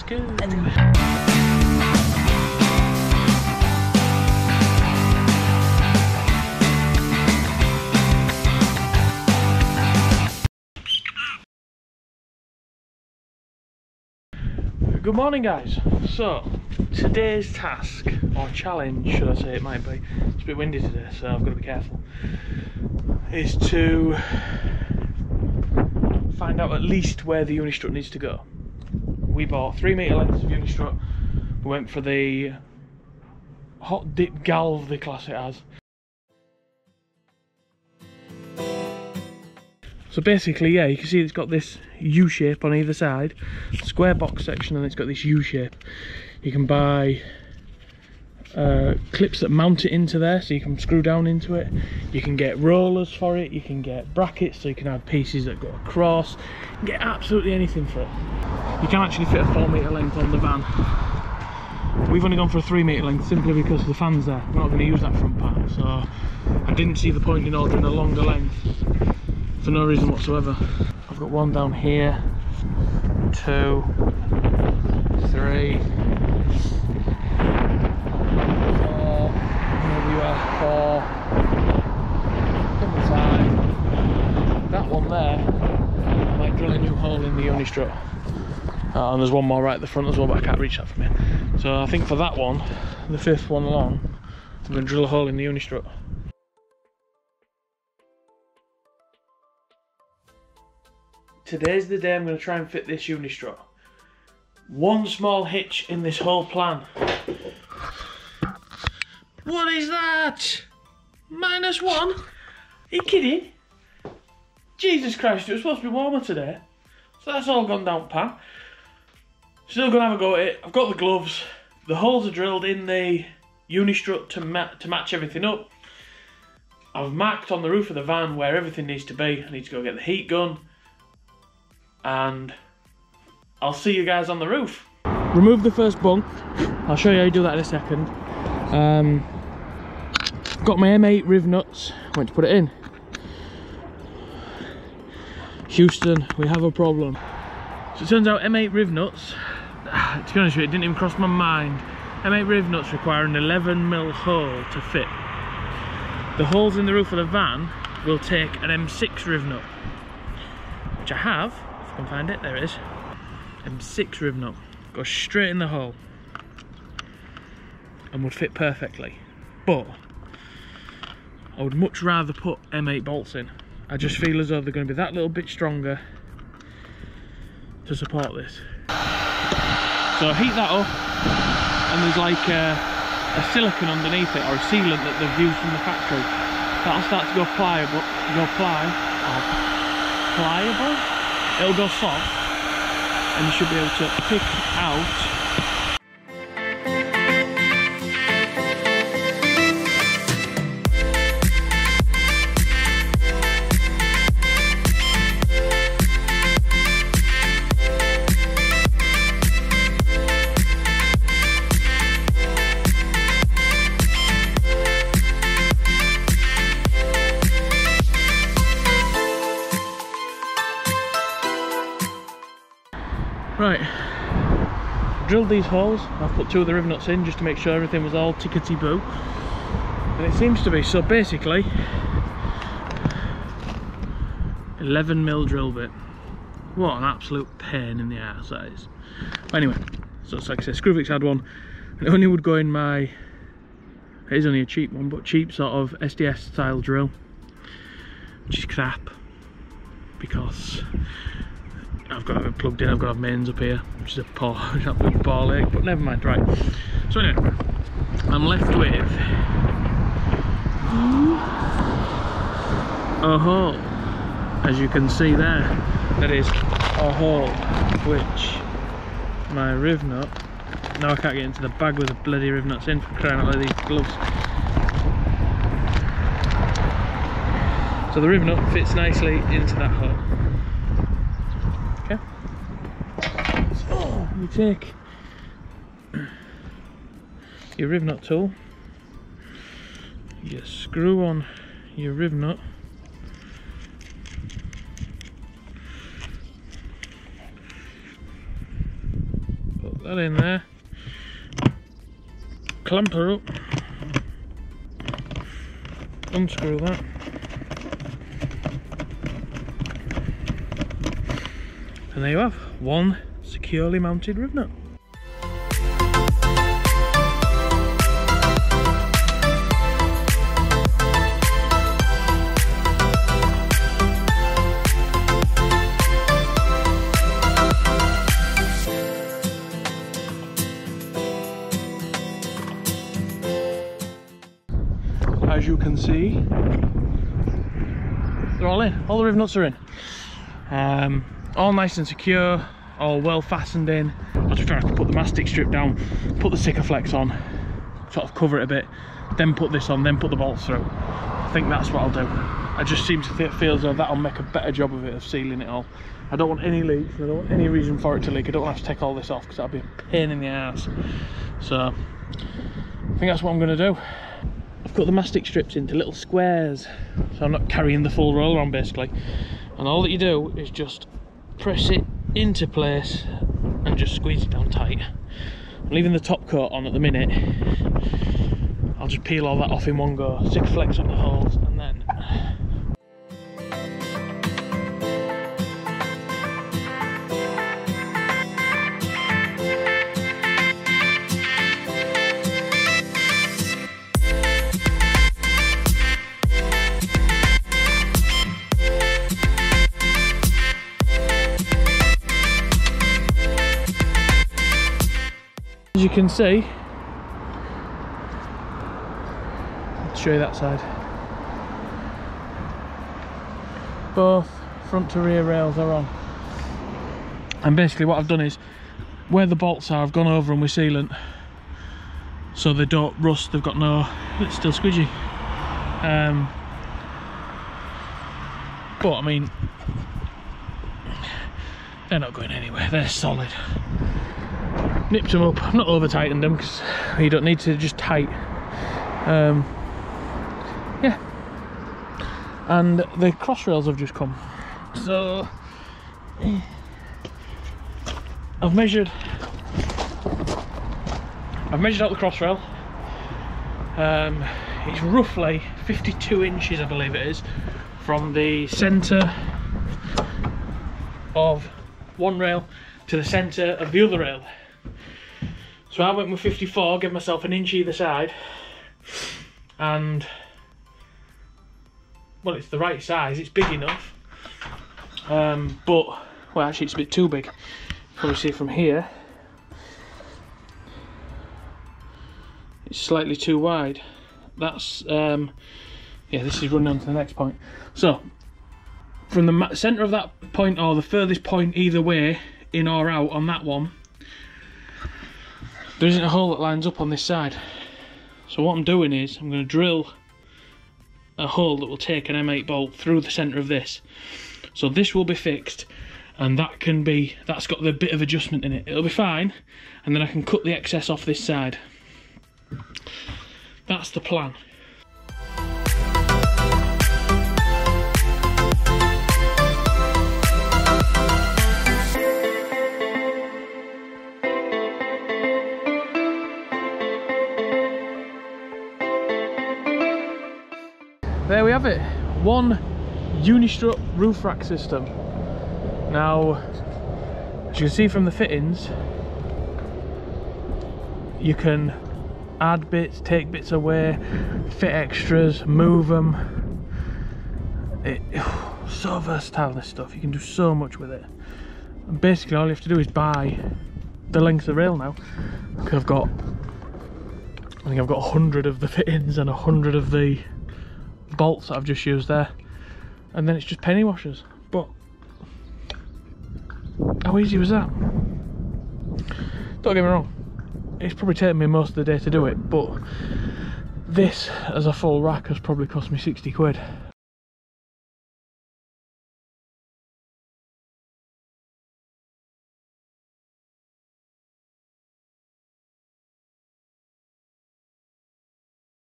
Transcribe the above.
Let's go. Good morning, guys. So today's task, or challenge should I say, it might be, it's a bit windy today so I've got to be careful, is to find out at least where the Unistrut needs to go. We bought 3 metre lengths of Unistrut. We went for the hot dip galv they class it as. So basically, yeah, you can see it's got this U shape on either side, square box section, and it's got this U shape. You can buy clips that mount it into there, so you can screw down into it. You can get rollers for it, you can get brackets, so you can add pieces that go across. You can get absolutely anything for it. You can actually fit a 4 metre length on the van. We've only gone for a 3 metre length simply because the fan's there. We're not going to use that front part, so I didn't see the point in ordering a longer length for no reason whatsoever. I've got one down here, 2, 3, 4, here we are, 4, 5, that one there. I might drill a new hole in the Unistrut. And there's one more right at the front as well, but I can't reach that from here. So I think for that one, the 5th one along, I'm going to drill a hole in the Unistrut. Today's the day I'm going to try and fit this Unistrut. One small hitch in this whole plan. What is that? -1? Are you kidding? Jesus Christ, it was supposed to be warmer today. So that's all gone down pan. Still going to have a go at it. I've got the gloves. The holes are drilled in the Unistrut to match everything up. I've marked on the roof of the van where everything needs to be. I need to go get the heat gun. And I'll see you guys on the roof. Remove the first bunk. I'll show you how you do that in a second. Got my M8 riv nuts. Went to put it in. Houston, we have a problem. So it turns out M8 riv nuts, to be honest with you, it didn't even cross my mind. M8 riv nuts require an 11mm hole to fit. The holes in the roof of the van will take an M6 riv nut, which I have. If I can find it, there it is. M6 riv nut, goes straight in the hole and would fit perfectly. But I would much rather put M8 bolts in. I just feel as though they're going to be that little bit stronger to support this. So I heat that up, and there's like a silicone underneath it, or a sealant that they've used from the factory. That'll start to go pliable. It'll go soft, and you should be able to pick out Right, drilled these holes. I've put 2 of the riv nuts in just to make sure everything was all tickety-boo, and it seems to be. So basically 11mm drill bit. What an absolute pain in the arse that is. Anyway, so it's like I said, Screwfix had one, and it only would go in my, it is only a cheap one, but cheap sort of SDS style drill, which is crap because I've got it plugged in. I've got to have mains up here, which is a poor, absolute ball ache, but never mind. Right, so anyway, I'm left with a hole, as you can see there. That is a hole which my riv nut, now I can't get into the bag with the bloody riv nuts in, for crying out loud, these gloves. So the riv nut fits nicely into that hole. Okay, so you take your riv nut tool, you screw on your riv nut, put Put that in there. Clamp her up. Unscrew that. And there you have one securely mounted rib nut. As you can see, they're all in. All the rib nuts are in. All nice and secure, all well fastened in. I'll just try to put the mastic strip down, put the Sikaflex on, sort of cover it a bit, then put this on, then put the bolts through. I think that's what I'll do. I just seem to feel as though that'll make a better job of it, of sealing it all. I don't want any leaks, I don't want any reason for it to leak. I don't want to have to take all this off because that'll be a pain in the ass. So I think that's what I'm going to do. I've cut the mastic strips into little squares, so I'm not carrying the full roller on basically. And all that you do is just press it into place and just squeeze it down tight. I'm leaving the top coat on at the minute. I'll just peel all that off in one go, Sikaflex up the holes, and then as you can see, I'll show you that side. Both front to rear rails are on. And basically what I've done is, where the bolts are, I've gone over them with sealant so they don't rust, they've got no, it's still squidgy. But I mean, they're not going anywhere, they're solid. Nipped them up, I've not over tightened them because you don't need to, just tight. Yeah, and the cross rails have just come, so I've measured out the cross rail. It's roughly 52 inches, I believe it is, from the centre of one rail to the centre of the other rail. So I went with 54, gave myself an inch either side, and well, it's the right size, it's big enough, but, well actually it's a bit too big. You can probably see from here, it's slightly too wide. That's, yeah, this is running on to the next point. So, from the centre of that point, or the furthest point either way, in or out on that one, there isn't a hole that lines up on this side. So what I'm doing is I'm going to drill a hole that will take an M8 bolt through the centre of this. So this will be fixed, and that's got the bit of adjustment in it. It'll be fine, and then I can cut the excess off this side. That's the plan. There we have it, one Unistrut roof rack system. Now, as you can see from the fittings, you can add bits, take bits away, fit extras, move them. So versatile, this stuff, you can do so much with it. And basically all you have to do is buy the length of the rail now, because I think I've got 100 of the fittings and 100 of the bolts that I've just used there, and then it's just penny washers. But how easy was that? Don't get me wrong, it's probably taken me most of the day to do it, but this as a full rack has probably cost me 60 quid.